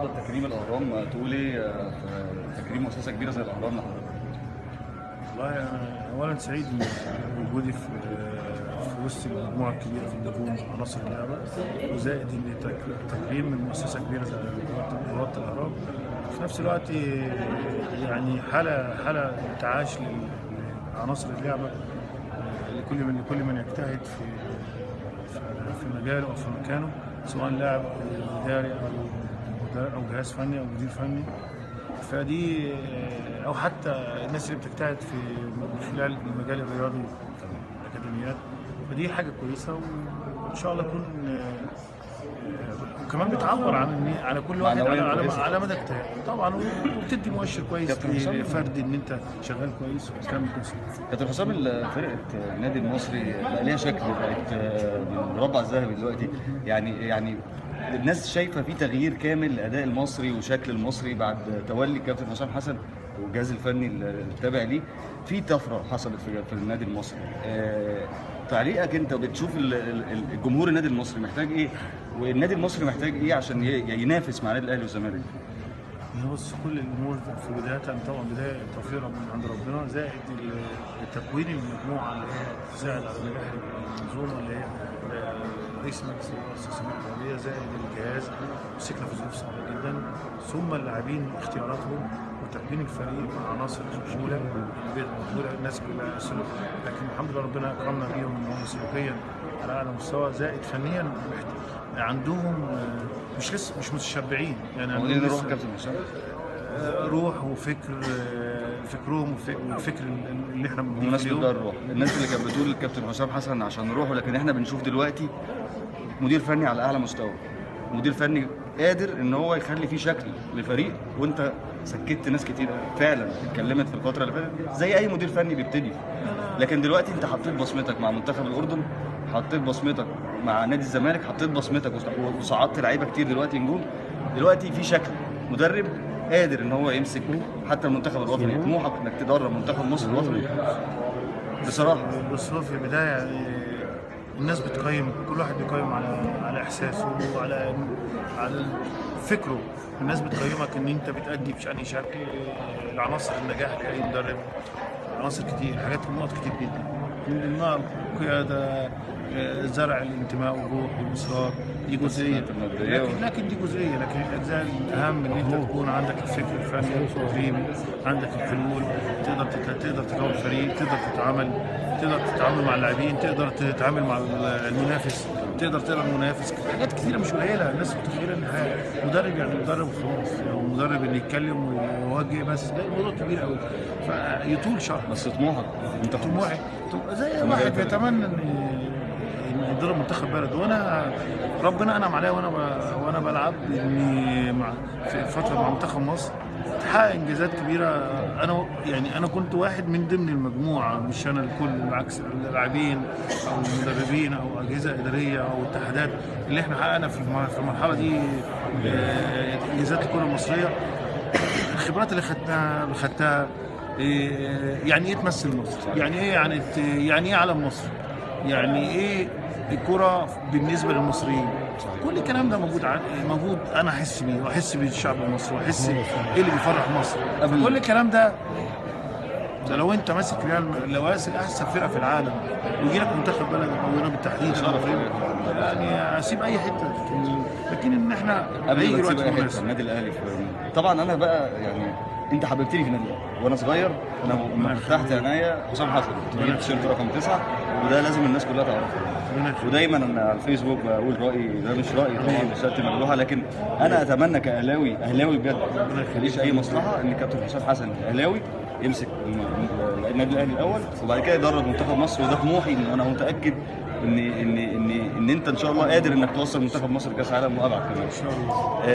تكريم الاهرام تقول ايه في تكريم مؤسسه كبيره زي الاهرام لحضرتك؟ والله انا اولا سعيد بوجودي في وسط المجموعه الكبيره في النجوم عناصر اللعبه، وزائد ان تكريم من مؤسسه كبيره زي رابطه الاهرام. في نفس الوقت يعني حاله انتعاش لعناصر اللعبه لكل من يجتهد في مجاله او في مكانه، سواء لاعب او اداري او جهاز فني او مدير فني. فدي او حتى الناس اللي بتجتهد من خلال المجال الرياضي الاكاديميات، فدي حاجه كويسه وان شاء الله تكون وكمان بتعبر عن كل واحد على مدى اجتهاد طبعا، وبتدي مؤشر كويس لفرد ان انت شغال كويس وبتعمل كويس. كابتن حسام، فرقه النادي المصري بقى ليها شكل، بقت المربع الذهبي دلوقتي، يعني الناس شايفه في تغيير كامل لاداء المصري وشكل المصري بعد تولي الكابتن حسام حسن والجهاز الفني التابع ليه. في طفره حصلت في النادي المصري. تعليقك انت بتشوف الجمهور النادي المصري محتاج ايه، والنادي المصري محتاج ايه عشان ينافس مع النادي الاهلي والزمالك؟ بص، كل الامور في بدايه طبعا بدايه توفيق من عند ربنا، زائد تكوين المجموعه اللي هي تساعد على نجاح المنظومه، اللي هي رئيس مجلس المؤسسه الرياضيه، زائد الجهاز مسكنا في ظروف صعبه جدا، ثم اللاعبين اختياراتهم وتكوين الفريق مع عناصر مقبوله الناس كلها سلوك، لكن الحمد لله ربنا اكرمنا بيهم ان هم سلوكيا على اعلى مستوى، زائد فنيا عندهم مش متشبعين، يعني عندهم روح كابتن حسام، روح وفكر، فكرهم والفكر اللي احنا بنمناسبة ده الروح. الناس اللي كانت بتقول الكابتن حسام حسن عشان روحه، لكن احنا بنشوف دلوقتي مدير فني على اعلى مستوى، مدير فني قادر ان هو يخلي فيه شكل لفريق، وانت سكت ناس كتير فعلا اتكلمت في الفتره اللي فاتت زي اي مدير فني بيبتدي. لكن دلوقتي انت حطيت بصمتك مع منتخب الاردن، حطيت بصمتك مع نادي الزمالك، حطيت بصمتك وصعدت لعيبه كتير دلوقتي نجوم. دلوقتي في شكل مدرب قادر ان هو يمسك حتى المنتخب الوطني. طموحك انك تدرب منتخب مصر الوطني بصراحه. بص، في البدايه الناس بتقيم، كل واحد بيقيم على احساسه على فكره. الناس بتقيمك ان انت بتأدي بشأن شكل العناصر النجاح لاي مدرب، عناصر كتير، نقط كتير جدا، من ضمنها القياده، زرع الانتماء والروح والاصرار، دي جزئيه، لكن دي جزئيه. لكن الاجزاء الاهم ان انت تكون عندك الفكر الفني التدريبي، عندك الحلول، تقدر تكون فريق، تقدر تتعامل مع اللاعبين، تقدر تتعامل مع المنافس، تقدر تقرا المنافس. حاجات كثيره مش قليله. الناس متخيله ان مدرب يعني مدرب وخلاص، او مدرب اللي يتكلم ويوجه بس، ده موضوع كبير قوي فيطول شرح. بس طموحك انت طموحي زي واحد بيتمنى ان يضرب منتخب بلد، وانا ربنا انعم عليا وانا بلعب اني في فتره مع منتخب مصر تحقق انجازات كبيره. انا كنت واحد من ضمن المجموعه، مش انا الكل، بالعكس، اللاعبين او المدربين او اجهزه اداريه او اتحادات اللي احنا حققنا في المرحله دي انجازات الكره المصريه. الخبرات اللي خدتها يعني ايه تمثل مصر، يعني ايه علم مصر، يعني ايه الكرة بالنسبة للمصريين. كل الكلام ده موجود انا احس بيه، واحس بالشعب المصري، واحس ايه اللي بيفرح مصر. كل الكلام ده لو انت ماسك لو احسن فرقة في العالم ويجي لك منتخب بلد او هنا بالتحديد يعني اسيب اي حتة، لكن ان احنا قبل ما تسيب اي حتة النادي الاهلي طبعا انا بقى يعني انت حببتني في النادي الاهلي وانا صغير. انا لما فتحت عينيا حسام حسن جبت تيشيرت رقم 9، وده لازم الناس كلها تعرفه. ودايما انا على الفيسبوك بقول رايي، ده مش رايي طبعا رسالتي مجروحه، لكن انا اتمنى كاهلاوي بجد ما يخليش اي مصلحه ان كابتن حسام حسن اهلاوي يمسك النادي الاهلي الاول وبعد كده يدرب منتخب مصر. وده طموحي، انا متاكد ان انت ان شاء الله قادر انك توصل منتخب مصر كاس عالم وابعد كمان ان شاء الله.